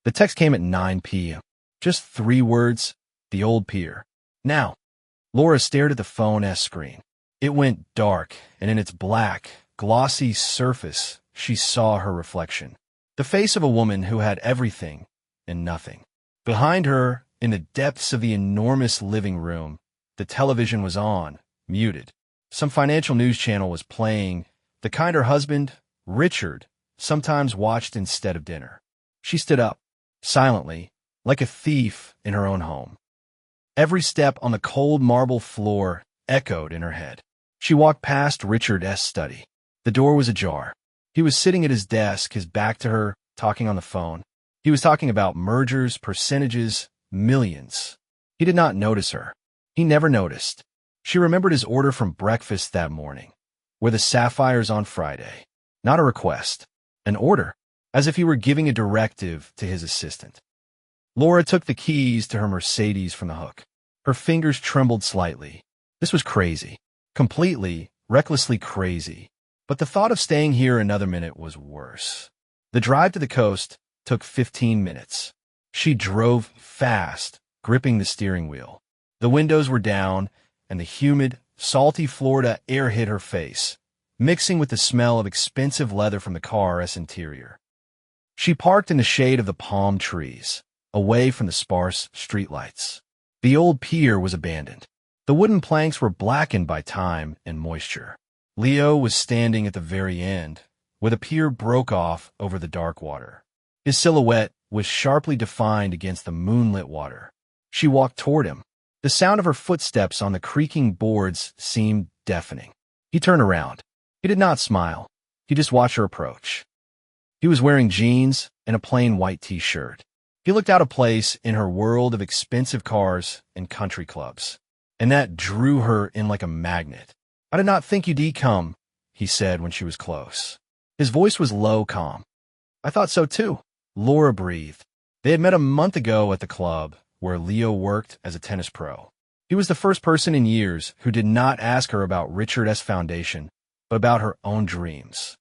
The text came at 9 p.m. Just 3 words, the old pier. Now, Laura stared at the phone's screen. It went dark, and in its black, glossy surface, she saw her reflection. The face of a woman who had everything and nothing. Behind her, in the depths of the enormous living room, the television was on, muted. Some financial news channel was playing, the kind her husband, Richard, sometimes watched instead of dinner. She stood up, silently, like a thief in her own home. Every step on the cold marble floor echoed in her head. She walked past Richard's study. The door was ajar. He was sitting at his desk, his back to her, talking on the phone. He was talking about mergers, percentages, millions. He did not notice her. He never noticed. She remembered his order from breakfast that morning. Were the sapphires on Friday? Not a request. An order, as if he were giving a directive to his assistant. Laura took the keys to her Mercedes from the hook. Her fingers trembled slightly. This was crazy. Completely, recklessly crazy. But the thought of staying here another minute was worse. The drive to the coast took 15 minutes. She drove fast, gripping the steering wheel. The windows were down, and the humid, salty Florida air hit her face, mixing with the smell of expensive leather from the car's interior. She parked in the shade of the palm trees, away from the sparse streetlights. The old pier was abandoned. The wooden planks were blackened by time and moisture. Leo was standing at the very end, where the pier broke off over the dark water. His silhouette was sharply defined against the moonlit water. She walked toward him. The sound of her footsteps on the creaking boards seemed deafening. He turned around. He did not smile. He just watched her approach. He was wearing jeans and a plain white t-shirt. He looked out of place in her world of expensive cars and country clubs, and that drew her in like a magnet. "I did not think you'd come," he said when she was close. His voice was low, calm. "I thought so too," Laura breathed. They had met a month ago at the club, where Leo worked as a tennis pro. He was the first person in years who did not ask her about Richard's foundation, but about her own dreams.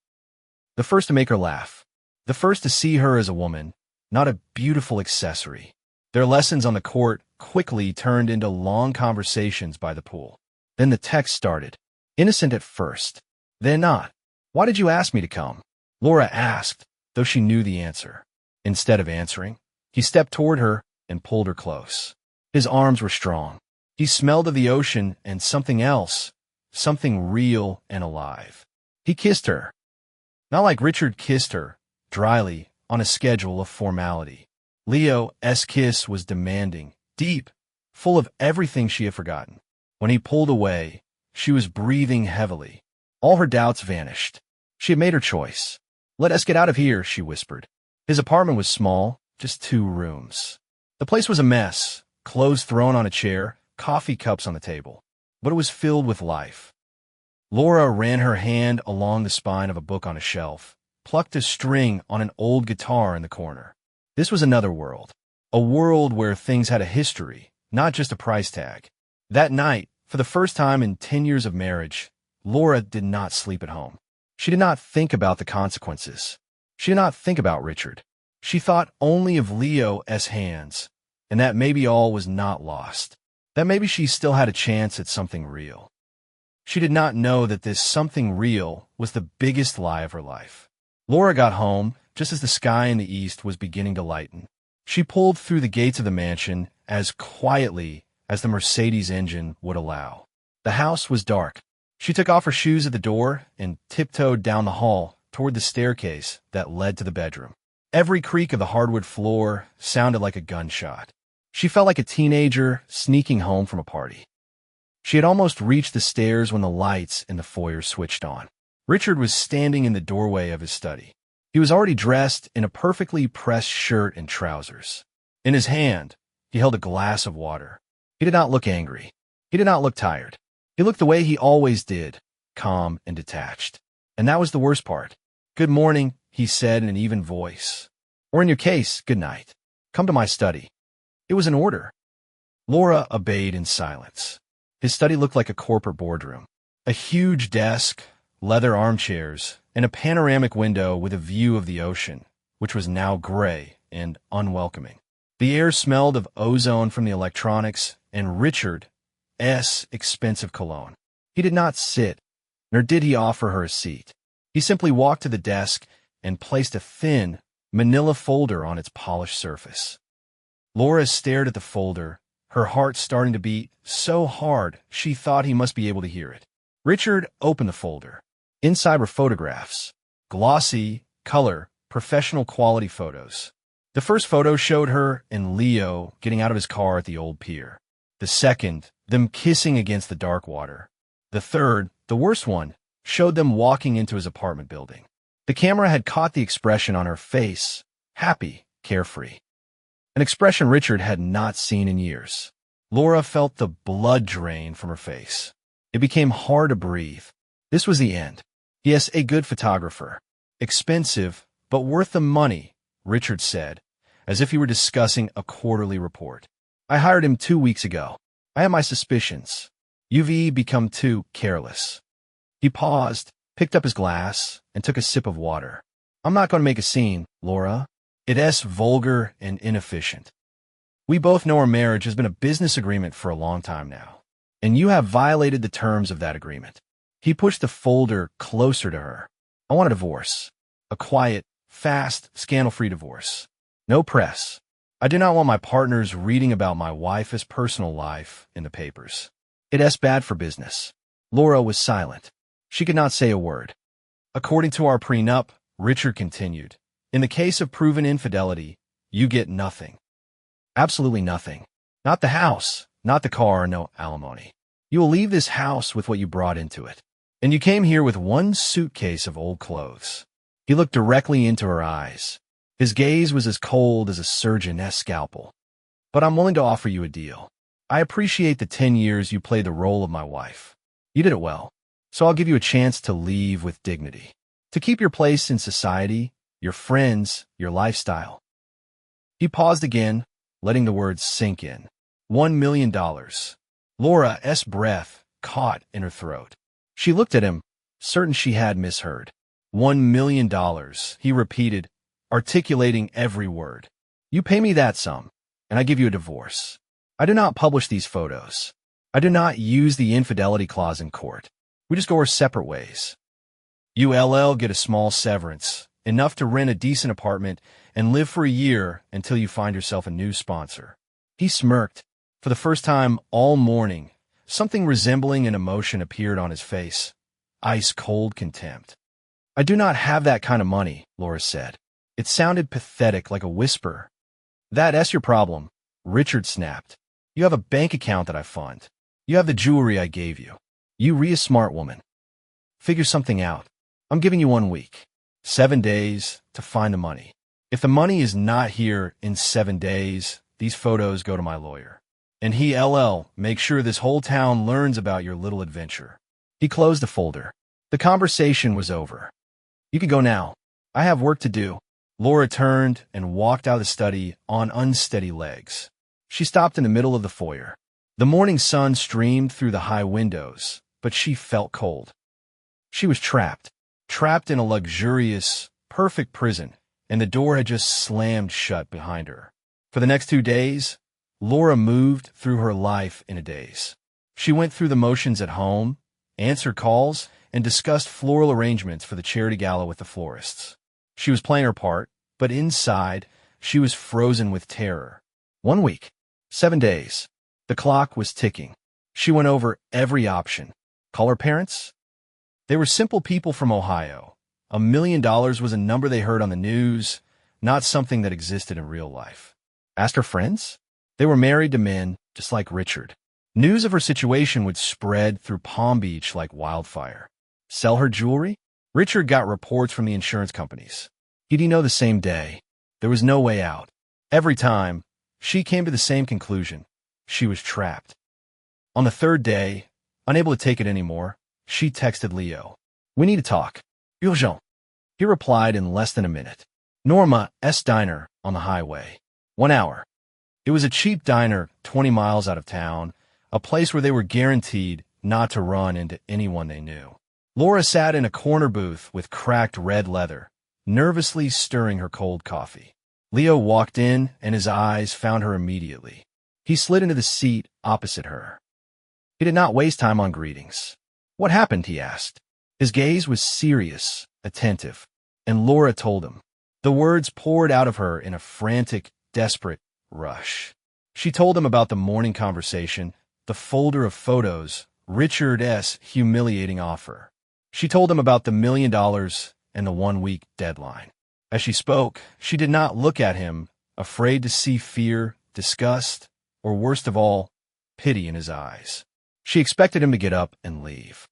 The first to make her laugh. The first to see her as a woman, not a beautiful accessory. Their lessons on the court quickly turned into long conversations by the pool. Then the text started. Innocent at first, then not. "Why did you ask me to come?" Laura asked, though she knew the answer. Instead of answering, he stepped toward her and pulled her close. His arms were strong. He smelled of the ocean and something else, something real and alive. He kissed her. Not like Richard kissed her, dryly, on a schedule of formality. Leo's kiss was demanding, deep, full of everything she had forgotten. When he pulled away, she was breathing heavily. All her doubts vanished. She had made her choice. "Let us get out of here," she whispered. His apartment was small, just 2 rooms. The place was a mess, clothes thrown on a chair, coffee cups on the table. But it was filled with life. Laura ran her hand along the spine of a book on a shelf, plucked a string on an old guitar in the corner. This was another world. A world where things had a history, not just a price tag. That night, for the first time in 10 years of marriage, Laura did not sleep at home. She did not think about the consequences. She did not think about Richard. She thought only of Leo's hands, and that maybe all was not lost. That maybe she still had a chance at something real. She did not know that this something real was the biggest lie of her life. Laura got home just as the sky in the east was beginning to lighten. She pulled through the gates of the mansion as quietly as the Mercedes engine would allow. The house was dark. She took off her shoes at the door and tiptoed down the hall toward the staircase that led to the bedroom. Every creak of the hardwood floor sounded like a gunshot. She felt like a teenager sneaking home from a party. She had almost reached the stairs when the lights in the foyer switched on. Richard was standing in the doorway of his study. He was already dressed in a perfectly pressed shirt and trousers. In his hand, he held a glass of water. He did not look angry. He did not look tired. He looked the way he always did, calm and detached. And that was the worst part. "Good morning," he said in an even voice. "Or in your case, good night. Come to my study." It was an order. Laura obeyed in silence. His study looked like a corporate boardroom. A huge desk, leather armchairs, and a panoramic window with a view of the ocean, which was now gray and unwelcoming. The air smelled of ozone from the electronics and Richard's expensive cologne. He did not sit, nor did he offer her a seat. He simply walked to the desk and placed a thin, manila folder on its polished surface. Laura stared at the folder, her heart starting to beat so hard she thought he must be able to hear it. Richard opened the folder. Inside were photographs. Glossy, color, professional quality photos. The first photo showed her and Leo getting out of his car at the old pier. The second, them kissing against the dark water. The third, the worst one, showed them walking into his apartment building. The camera had caught the expression on her face, happy, carefree. An expression Richard had not seen in years. Laura felt the blood drain from her face. It became hard to breathe. This was the end. Yes, a good photographer. Expensive, but worth the money, Richard said, as if he were discussing a quarterly report. I hired him 2 weeks ago. I have my suspicions. You've become too careless. He paused, picked up his glass, and took a sip of water. I'm not going to make a scene, Laura. It's vulgar and inefficient. We both know our marriage has been a business agreement for a long time now, and you have violated the terms of that agreement. He pushed the folder closer to her. I want a divorce. A quiet, fast, scandal-free divorce. No press. I do not want my partners reading about my wife's personal life in the papers. It's bad for business. Laura was silent. She could not say a word. According to our prenup, Richard continued, in the case of proven infidelity, you get nothing. Absolutely nothing. Not the house, not the car, no alimony. You will leave this house with what you brought into it. And you came here with one suitcase of old clothes. He looked directly into her eyes. His gaze was as cold as a surgeon's scalpel. But I'm willing to offer you a deal. I appreciate the 10 years you played the role of my wife. You did it well. So I'll give you a chance to leave with dignity. To keep your place in society, your friends, your lifestyle. He paused again, letting the words sink in. $1 million. Laura's breath caught in her throat. She looked at him, certain she had misheard. $1 million, he repeated, articulating every word. You pay me that sum, and I give you a divorce. I do not publish these photos. I do not use the infidelity clause in court. We just go our separate ways. You get a small severance, enough to rent a decent apartment and live for a year until you find yourself a new sponsor. He smirked. For the first time all morning, something resembling an emotion appeared on his face. Ice-cold contempt. I do not have that kind of money, Laura said. It sounded pathetic, like a whisper. That's your problem, Richard snapped. You have a bank account that I fund. You have the jewelry I gave you. You a smart woman. Figure something out. I'm giving you 1 week. 7 days to find the money. If the money is not here in 7 days, these photos go to my lawyer. And he make sure this whole town learns about your little adventure. He closed the folder. The conversation was over. You can go now. I have work to do. Laura turned and walked out of the study on unsteady legs. She stopped in the middle of the foyer. The morning sun streamed through the high windows, but she felt cold. She was trapped in a luxurious, perfect prison, and the door had just slammed shut behind her. For the next 2 days, Laura moved through her life in a daze. She went through the motions at home, answered calls, and discussed floral arrangements for the charity gala with the florists. She was playing her part, but inside, she was frozen with terror. 1 week. 7 days. The clock was ticking. She went over every option. Call her parents? They were simple people from Ohio. $1 million was a number they heard on the news, not something that existed in real life. Ask her friends? They were married to men, just like Richard. News of her situation would spread through Palm Beach like wildfire. Sell her jewelry? Richard got reports from the insurance companies. He'd know the same day. There was no way out. Every time, she came to the same conclusion. She was trapped. On the 3rd day, unable to take it anymore, she texted Leo. We need to talk. Urgent. He replied in less than a minute. Norma's diner on the highway. 1 hour. It was a cheap diner 20 miles out of town, a place where they were guaranteed not to run into anyone they knew. Laura sat in a corner booth with cracked red leather, nervously stirring her cold coffee. Leo walked in, and his eyes found her immediately. He slid into the seat opposite her. He did not waste time on greetings. "What happened?" he asked. His gaze was serious, attentive, and Laura told him. The words poured out of her in a frantic, desperate rush. She told him about the morning conversation, the folder of photos, Richard's humiliating offer. She told him about the $1 million and the 1-week deadline. As she spoke, she did not look at him, afraid to see fear, disgust, or worst of all, pity in his eyes. She expected him to get up and leave.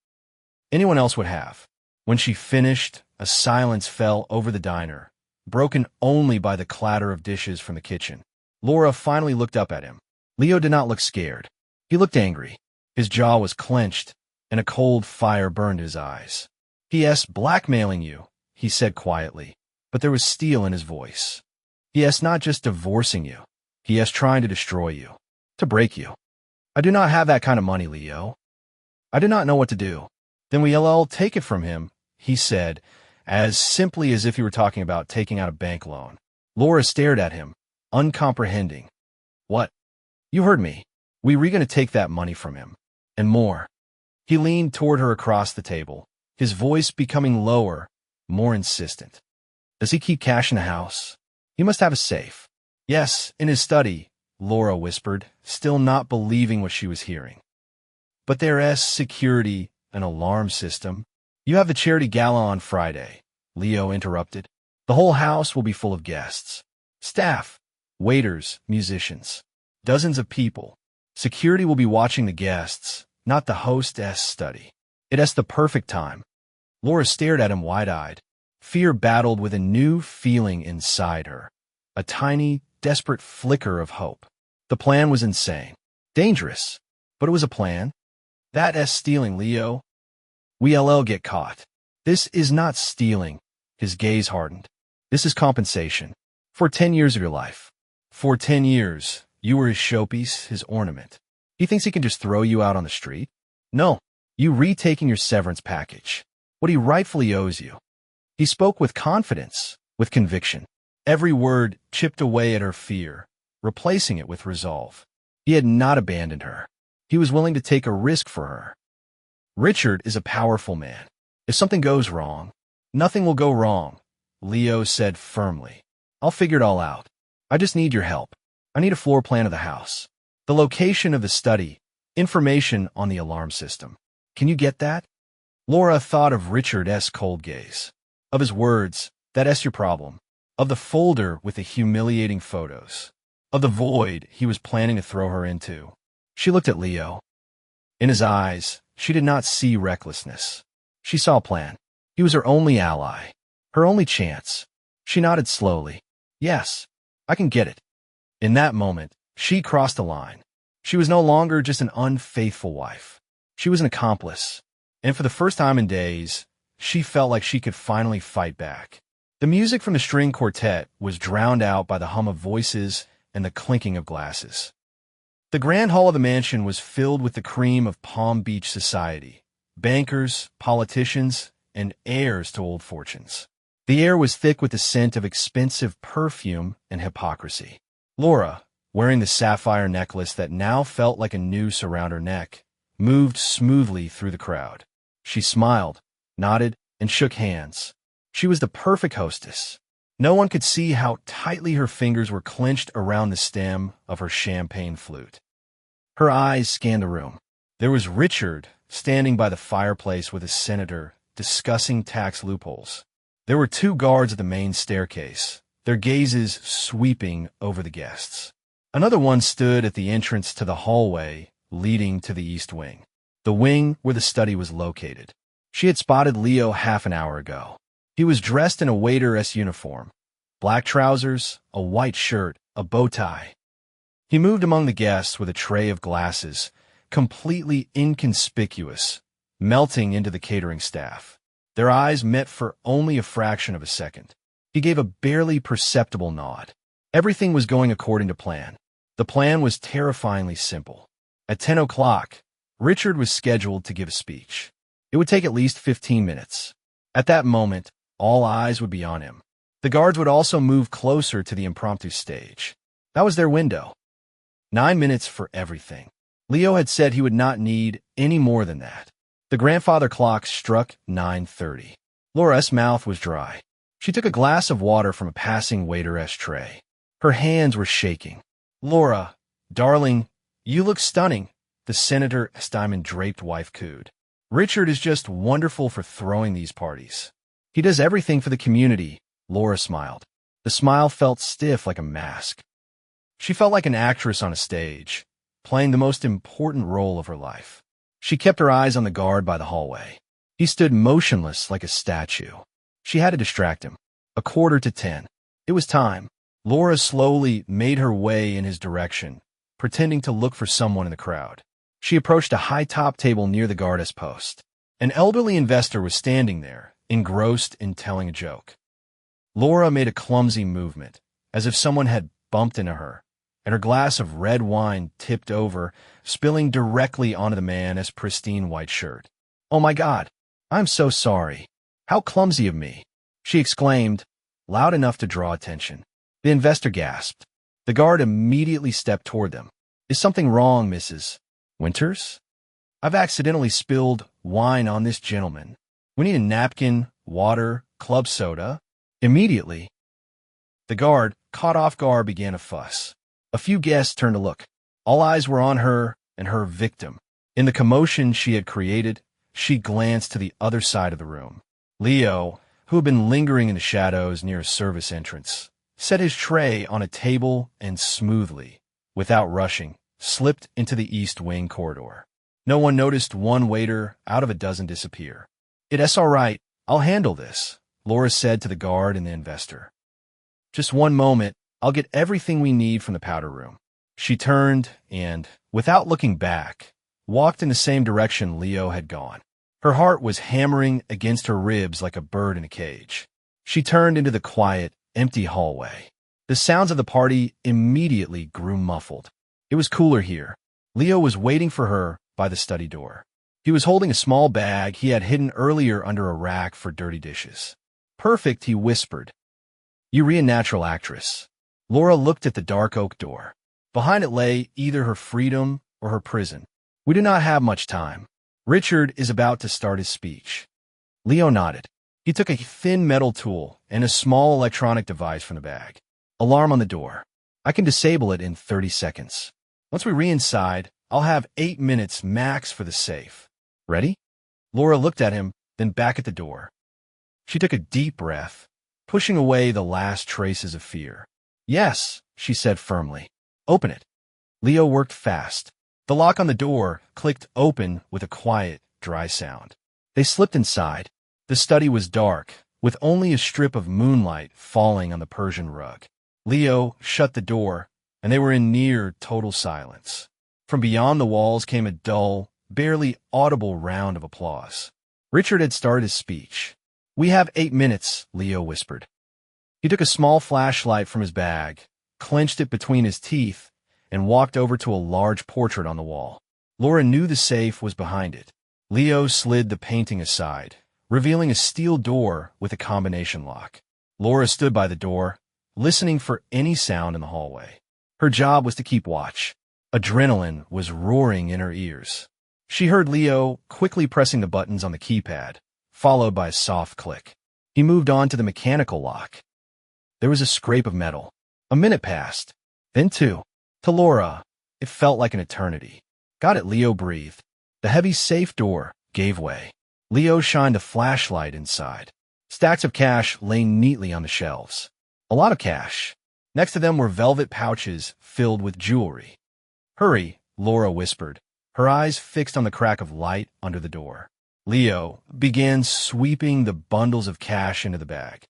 Anyone else would have. When she finished, a silence fell over the diner, broken only by the clatter of dishes from the kitchen. Laura finally looked up at him. Leo did not look scared. He looked angry. His jaw was clenched, and a cold fire burned his eyes. "P.S. blackmailing you," he said quietly, but there was steel in his voice. "P.S. not just divorcing you. P.S. trying to destroy you, to break you. I do not have that kind of money, Leo. I do not know what to do." "Then we'll take it from him," he said, as simply as if he were talking about taking out a bank loan. Laura stared at him, uncomprehending. "What?" "You heard me. We're going to take that money from him. And more." He leaned toward her across the table, his voice becoming lower, more insistent. "Does he keep cash in the house? He must have a safe." "Yes, in his study," Laura whispered, still not believing what she was hearing. "But there's security, an alarm system." "You have the charity gala on Friday," Leo interrupted. "The whole house will be full of guests. Staff, waiters, musicians. Dozens of people. Security will be watching the guests, not the host's study. It's the perfect time." Laura stared at him wide-eyed. Fear battled with a new feeling inside her, a tiny, desperate flicker of hope. The plan was insane, dangerous, but it was a plan. "That's stealing, Leo. We'll get caught." "This is not stealing." His gaze hardened. "This is compensation. For 10 years of your life. For 10 years, you were his showpiece, his ornament. He thinks he can just throw you out on the street? No, you retaking your severance package, what he rightfully owes you." He spoke with confidence, with conviction. Every word chipped away at her fear, replacing it with resolve. He had not abandoned her. He was willing to take a risk for her. "Richard is a powerful man. If something goes wrong, nothing will go wrong," Leo said firmly. "I'll figure it all out. I just need your help. I need a floor plan of the house, the location of the study, information on the alarm system. Can you get that?" Laura thought of Richard's cold gaze, of his words, "That's your problem," of the folder with the humiliating photos, of the void he was planning to throw her into. She looked at Leo. In his eyes, she did not see recklessness. She saw a plan. He was her only ally, her only chance. She nodded slowly. "Yes, I can get it." In that moment, she crossed the line. She was no longer just an unfaithful wife. She was an accomplice. And for the first time in days, she felt like she could finally fight back. The music from the string quartet was drowned out by the hum of voices and the clinking of glasses. The grand hall of the mansion was filled with the cream of Palm Beach society, bankers, politicians, and heirs to old fortunes. The air was thick with the scent of expensive perfume and hypocrisy. Laura, wearing the sapphire necklace that now felt like a noose around her neck, moved smoothly through the crowd. She smiled, nodded, and shook hands. She was the perfect hostess. No one could see how tightly her fingers were clenched around the stem of her champagne flute. Her eyes scanned the room. There was Richard standing by the fireplace with a senator, discussing tax loopholes. There were 2 guards at the main staircase, their gazes sweeping over the guests. Another one stood at the entrance to the hallway leading to the east wing, the wing where the study was located. She had spotted Leo half an hour ago. He was dressed in a waiter's uniform, black trousers, a white shirt, a bow tie. He moved among the guests with a tray of glasses, completely inconspicuous, melting into the catering staff. Their eyes met for only a fraction of a second. He gave a barely perceptible nod. Everything was going according to plan. The plan was terrifyingly simple. At 10 o'clock, Richard was scheduled to give a speech. It would take at least 15 minutes. At that moment, all eyes would be on him. The guards would also move closer to the impromptu stage. That was their window. 9 minutes for everything. Leo had said he would not need any more than that. The grandfather clock struck 9:30. Laura's mouth was dry. She took a glass of water from a passing waiter's tray. Her hands were shaking. "Laura, darling, you look stunning," the senator's diamond-draped wife cooed. "Richard is just wonderful for throwing these parties. He does everything for the community." Laura smiled. The smile felt stiff like a mask. She felt like an actress on a stage, playing the most important role of her life. She kept her eyes on the guard by the hallway. He stood motionless like a statue. She had to distract him. 9:15. It was time. Laura slowly made her way in his direction, pretending to look for someone in the crowd. She approached a high-top table near the guard's post. An elderly investor was standing there, engrossed in telling a joke. Laura made a clumsy movement, as if someone had bumped into her, and her glass of red wine tipped over, spilling directly onto the man's pristine white shirt. "Oh my God, I'm so sorry. How clumsy of me," she exclaimed, loud enough to draw attention. The investor gasped. The guard immediately stepped toward them. "Is something wrong, Mrs. Winters? I've accidentally spilled wine on this gentleman. We need a napkin, water, club soda." Immediately, the guard, caught off guard, began a fuss. A few guests turned to look. All eyes were on her and her victim. In the commotion she had created, she glanced to the other side of the room. Leo, who had been lingering in the shadows near a service entrance, set his tray on a table and smoothly, without rushing, slipped into the East Wing corridor. No one noticed one waiter out of a dozen disappear. "It's all right. I'll handle this," Laura said to the guard and the investor. "Just one moment. I'll get everything we need from the powder room." She turned and, without looking back, walked in the same direction Leo had gone. Her heart was hammering against her ribs like a bird in a cage. She turned into the quiet, empty hallway. The sounds of the party immediately grew muffled. It was cooler here. Leo was waiting for her by the study door. He was holding a small bag he had hidden earlier under a rack for dirty dishes. "Perfect," he whispered. "You're a natural actress." Laura looked at the dark oak door. Behind it lay either her freedom or her prison. "We do not have much time. Richard is about to start his speech." Leo nodded. He took a thin metal tool and a small electronic device from the bag. "Alarm on the door. I can disable it in 30 seconds. Once we re-inside, I'll have 8 minutes max for the safe. Ready?" Laura looked at him, then back at the door. She took a deep breath, pushing away the last traces of fear. "Yes," she said firmly. "Open it." Leo worked fast. The lock on the door clicked open with a quiet, dry sound. They slipped inside. The study was dark, with only a strip of moonlight falling on the Persian rug. Leo shut the door, and they were in near total silence. From beyond the walls came a dull, barely audible round of applause. Richard had started his speech. "We have 8 minutes," Leo whispered. He took a small flashlight from his bag, clenched it between his teeth, and walked over to a large portrait on the wall. Laura knew the safe was behind it. Leo slid the painting aside, revealing a steel door with a combination lock. Laura stood by the door, listening for any sound in the hallway. Her job was to keep watch. Adrenaline was roaring in her ears. She heard Leo quickly pressing the buttons on the keypad, followed by a soft click. He moved on to the mechanical lock. There was a scrape of metal. A minute passed, then 2. To Laura, it felt like an eternity. "Got it," Leo breathed. The heavy safe door gave way. Leo shined a flashlight inside. Stacks of cash lay neatly on the shelves. A lot of cash. Next to them were velvet pouches filled with jewelry. "Hurry," Laura whispered, her eyes fixed on the crack of light under the door. Leo began sweeping the bundles of cash into the bag.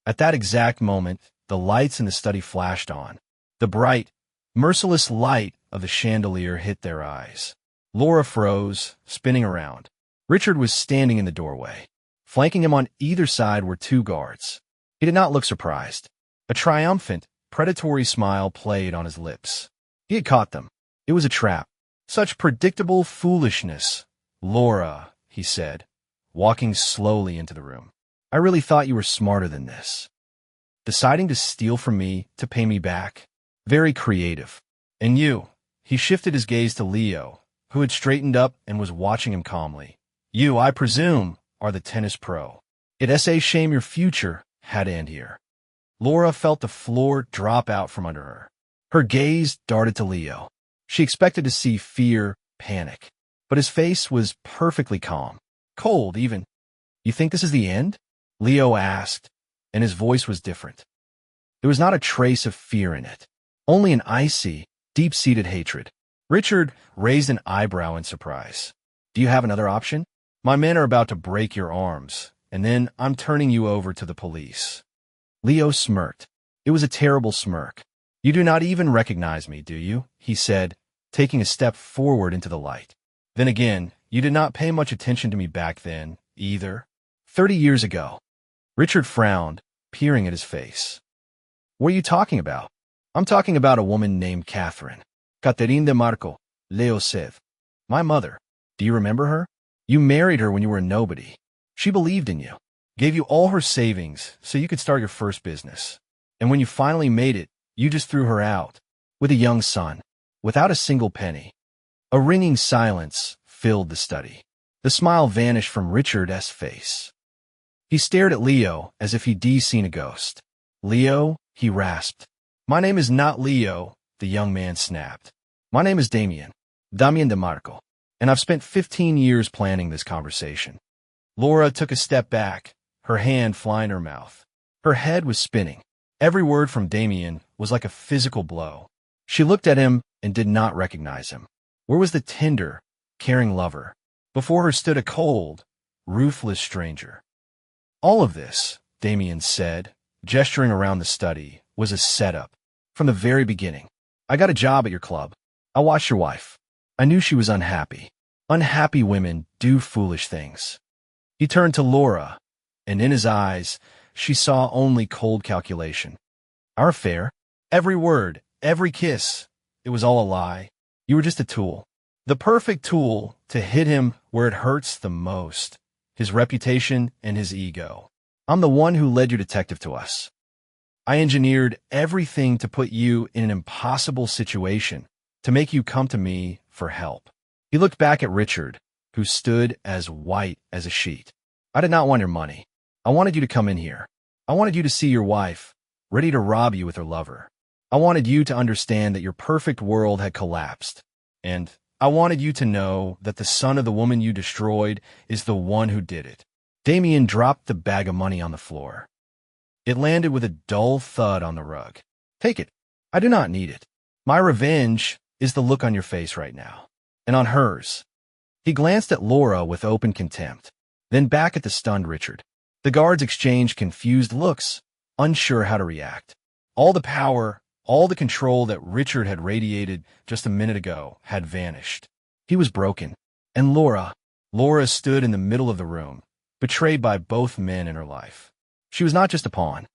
At that exact moment, the lights in the study flashed on. The bright, merciless light of the chandelier hit their eyes. Laura froze, spinning around. Richard was standing in the doorway. Flanking him on either side were 2 guards. He did not look surprised. A triumphant, predatory smile played on his lips. He had caught them. It was a trap. Such predictable foolishness. "Laura," he said, walking slowly into the room. "I really thought you were smarter than this." deciding to steal from me to pay me back. Very creative. And you, he shifted his gaze to Leo, who had straightened up and was watching him calmly. You, I presume, are the tennis pro. It's a shame your future had to end here. Laura felt the floor drop out from under her. Her gaze darted to Leo. She expected to see fear, panic, but his face was perfectly calm. Cold, even. You think this is the end? Leo asked, and his voice was different. There was not a trace of fear in it, only an icy, deep-seated hatred. Richard raised an eyebrow in surprise. Do you have another option? My men are about to break your arms, and then I'm turning you over to the police. Leo smirked. It was a terrible smirk. You do not even recognize me, do you? He said, taking a step forward into the light. Then again, you did not pay much attention to me back then, either. 30 years ago. Richard frowned, peering at his face. What are you talking about? I'm talking about a woman named Catherine. Catherine de Marco, Leo said. My mother. Do you remember her? You married her when you were a nobody. She believed in you, gave you all her savings so you could start your first business. And when you finally made it, you just threw her out, with a young son, without a single penny. A ringing silence filled the study. The smile vanished from Richard's face. He stared at Leo as if he'd seen a ghost. Leo, he rasped. My name is not Leo, the young man snapped. My name is Damien de Marco, and I've spent 15 years planning this conversation. Laura took a step back, her hand flying her mouth. Her head was spinning. Every word from Damien was like a physical blow. She looked at him and did not recognize him. Where was the tender, caring lover? Before her stood a cold, ruthless stranger. All of this, Damien said, gesturing around the study, was a setup. From the very beginning. I got a job at your club. I watched your wife. I knew she was unhappy. Unhappy women do foolish things. He turned to Laura, and in his eyes, she saw only cold calculation. Our affair, every word, every kiss, it was all a lie. You were just a tool. The perfect tool to hit him where it hurts the most. His reputation and his ego. I'm the one who led your detective to us. I engineered everything to put you in an impossible situation, to make you come to me for help. He looked back at Richard, who stood as white as a sheet. I did not want your money. I wanted you to come in here. I wanted you to see your wife, ready to rob you with her lover. I wanted you to understand that your perfect world had collapsed. And I wanted you to know that the son of the woman you destroyed is the one who did it. Damien dropped the bag of money on the floor. It landed with a dull thud on the rug. Take it. I do not need it. My revenge is the look on your face right now. And on hers. He glanced at Laura with open contempt, then back at the stunned Richard. The guards exchanged confused looks, unsure how to react. All the power, all the control that Richard had radiated just a minute ago had vanished. He was broken. And Laura stood in the middle of the room, betrayed by both men in her life. She was not just a pawn.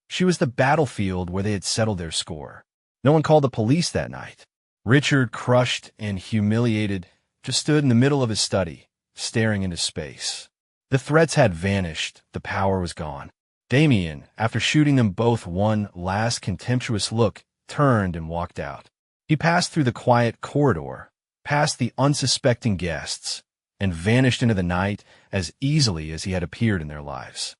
She was the battlefield where they had settled their score. No one called the police that night. Richard, crushed and humiliated, just stood in the middle of his study, staring into space. The threats had vanished. The power was gone. Damien, after shooting them both one last contemptuous look, turned and walked out. He passed through the quiet corridor, past the unsuspecting guests, and vanished into the night as easily as he had appeared in their lives.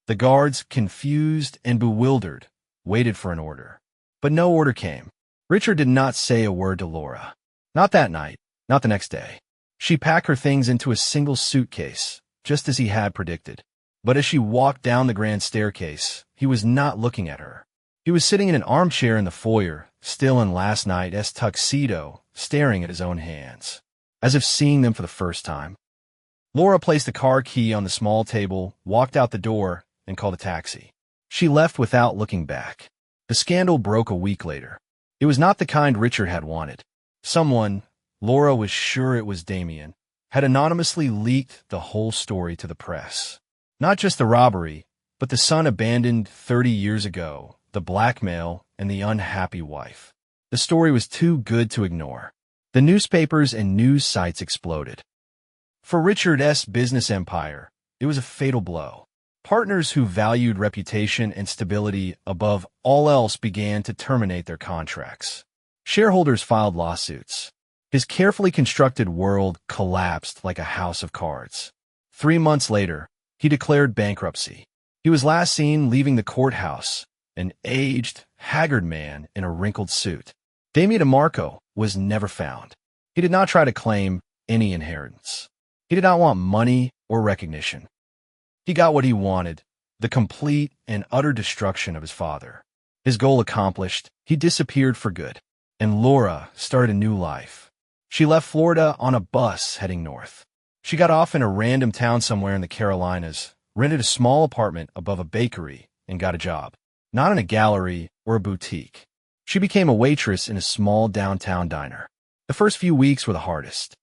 The guards, confused and bewildered, waited for an order. But no order came. Richard did not say a word to Laura. Not that night, not the next day. She packed her things into a single suitcase, just as he had predicted. But as she walked down the grand staircase, he was not looking at her. He was sitting in an armchair in the foyer, still in last night's tuxedo, staring at his own hands, as if seeing them for the first time. Laura placed the car key on the small table, walked out the door, and called a taxi. She left without looking back. The scandal broke a week later. It was not the kind Richard had wanted. Someone, Laura was sure it was Damien, had anonymously leaked the whole story to the press. Not just the robbery, but the son abandoned 30 years ago, the blackmail, and the unhappy wife. The story was too good to ignore. The newspapers and news sites exploded. For Richard's business empire, it was a fatal blow. Partners who valued reputation and stability above all else began to terminate their contracts. Shareholders filed lawsuits. His carefully constructed world collapsed like a house of cards. 3 months later, he declared bankruptcy. He was last seen leaving the courthouse, an aged, haggard man in a wrinkled suit. Damien DeMarco was never found. He did not try to claim any inheritance. He did not want money or recognition. He got what he wanted, the complete and utter destruction of his father. His goal accomplished, he disappeared for good, and Laura started a new life. She left Florida on a bus heading north. She got off in a random town somewhere in the Carolinas, rented a small apartment above a bakery, and got a job. Not in a gallery or a boutique. She became a waitress in a small downtown diner. The first few weeks were the hardest.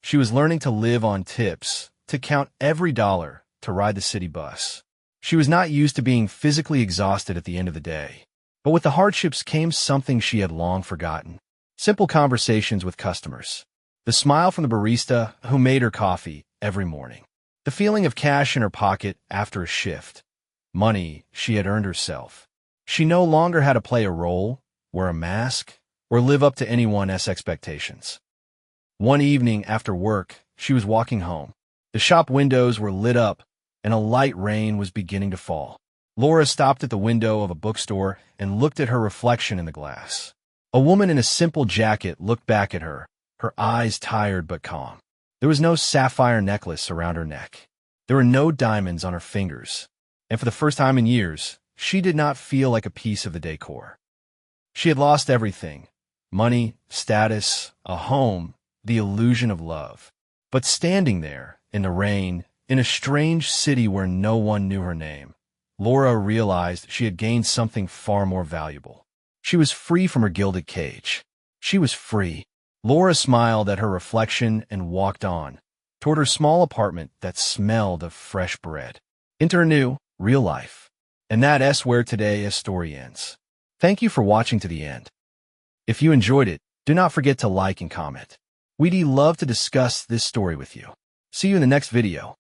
She was learning to live on tips, to count every dollar, to ride the city bus. She was not used to being physically exhausted at the end of the day. But with the hardships came something she had long forgotten. Simple conversations with customers. The smile from the barista who made her coffee every morning. The feeling of cash in her pocket after a shift. Money she had earned herself. She no longer had to play a role, wear a mask, or live up to anyone's expectations. One evening after work, she was walking home. The shop windows were lit up, and a light rain was beginning to fall. Laura stopped at the window of a bookstore and looked at her reflection in the glass. A woman in a simple jacket looked back at her, her eyes tired but calm. There was no sapphire necklace around her neck. There were no diamonds on her fingers. And for the first time in years, she did not feel like a piece of the decor. She had lost everything: money, status, a home, the illusion of love. But standing there, in the rain, in a strange city where no one knew her name, Laura realized she had gained something far more valuable. She was free from her gilded cage. She was free. Laura smiled at her reflection and walked on, toward her small apartment that smelled of fresh bread. Into her new, real life. And that's where today's story ends. Thank you for watching to the end. If you enjoyed it, do not forget to like and comment. We'd love to discuss this story with you. See you in the next video.